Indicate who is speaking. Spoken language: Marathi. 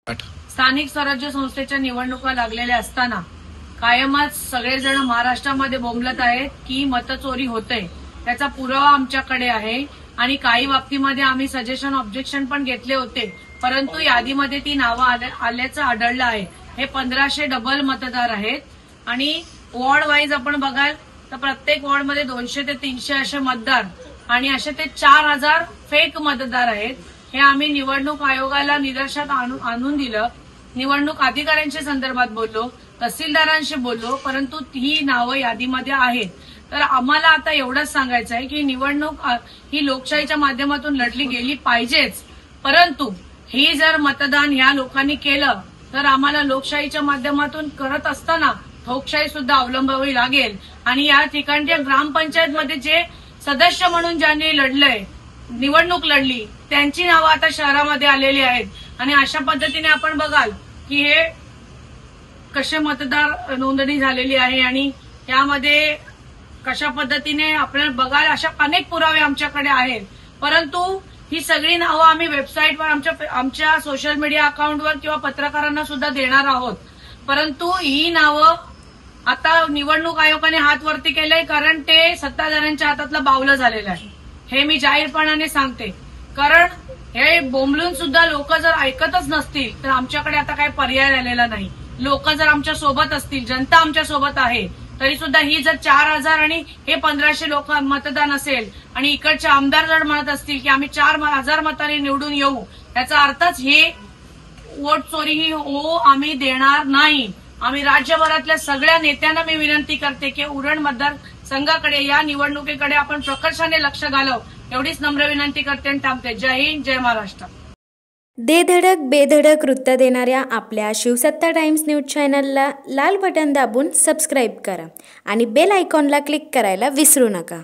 Speaker 1: स्थानिक स्वराज्य संस्थेच्या निवडणुका लागलेल्या असताना कायमच सगळेजण महाराष्ट्रामध्ये बोंबलत आहेत की मतचोरी होते। त्याचा पुरावा आमच्याकडे आहे आणि काही बाबतीमध्ये आम्ही सजेशन ऑब्जेक्शन पण घेतले होते, परंतु यादीमध्ये ती नावं आल्याचं आढळलं आहे। हे 1500 डबल मतदार आहेत आणि वॉर्ड वाईज आपण बघाल तर प्रत्येक वॉर्डमध्ये 200 ते 300 असे मतदार आणि असे ते 4000 फेक मतदार आहेत। हे आम्ही निवडणूक आयोगाला निदर्शनास आणून दिलं, निवडणूक अधिकाऱ्यांच्या संदर्भात बोललो, तहसीलदारांशी बोललो, परंतु ही नावं यादीमध्ये आहेत। तर आम्हाला आता एवढंच सांगायचं आहे की निवडणूक ही लोकशाहीच्या माध्यमातून लढली गेली पाहिजेच, परंतु ही जर मतदान ह्या लोकांनी केलं तर आम्हाला लोकशाहीच्या माध्यमातून करत असताना ठोकशाही सुद्धा अवलंबावी लागेल। आणि या ठिकाणच्या ग्रामपंचायतमध्ये जे सदस्य म्हणून ज्यांनी लढलंय, निवडणूक लढली, त्यांची नावं आता शहरामध्ये आलेली आहेत आणि अशा पद्धतीने आपण बघाल की हे कसे मतदार नोंदणी झालेली आहे आणि यामध्ये कशा पद्धतीने आपल्याला बघाल अशा अनेक पुरावे आमच्याकडे आहेत। परंतु ही सगळी नावं आम्ही वेबसाईटवर आमच्या सोशल मीडिया अकाउंटवर किंवा पत्रकारांना सुद्धा देणार आहोत, परंतु ही नावं आता निवडणूक आयोगाने हात वरती केलंय, कारण ते सत्ताधाऱ्यांच्या हातातलं बावलं झालेलं आहे। हे मी जाहीरपणाने सांगते, कारण हे बोंबलून सुद्धा लोक जर ऐकतच नसतील तर आमच्याकडे आता काही पर्याय राहिलेला नाही। लोक जर आमच्या सोबत असतील, जनता आमच्या सोबत आहे, तरी सुद्धा ही जर 4000 आणि हे 1500 लोक मतदान असेल आणि इकडचे आमदार जर म्हणत असतील की आम्ही 4000 मतांनी निवडून येऊ, याचा अर्थच हे वोट चोरी ही आम्ही देणार नाही। आम्ही राज्यभरातल्या सगळ्या नेत्यांना मी विनंती करते की उरण मतदारसंघाकडे या निवडणुकीकडे आपण प्रकर्षाने लक्ष घालावं, एवढीच नम्र विनंती करते आणि थांबते। जय हिंद, जय महाराष्ट्र।
Speaker 2: दे धडक बेधडक वृत्त देणाऱ्या आपल्या शिवसत्ता टाइम्स न्यूज चॅनलला लाल बटन दाबून सबस्क्राईब करा आणि बेल आयकॉनला क्लिक करायला विसरू नका।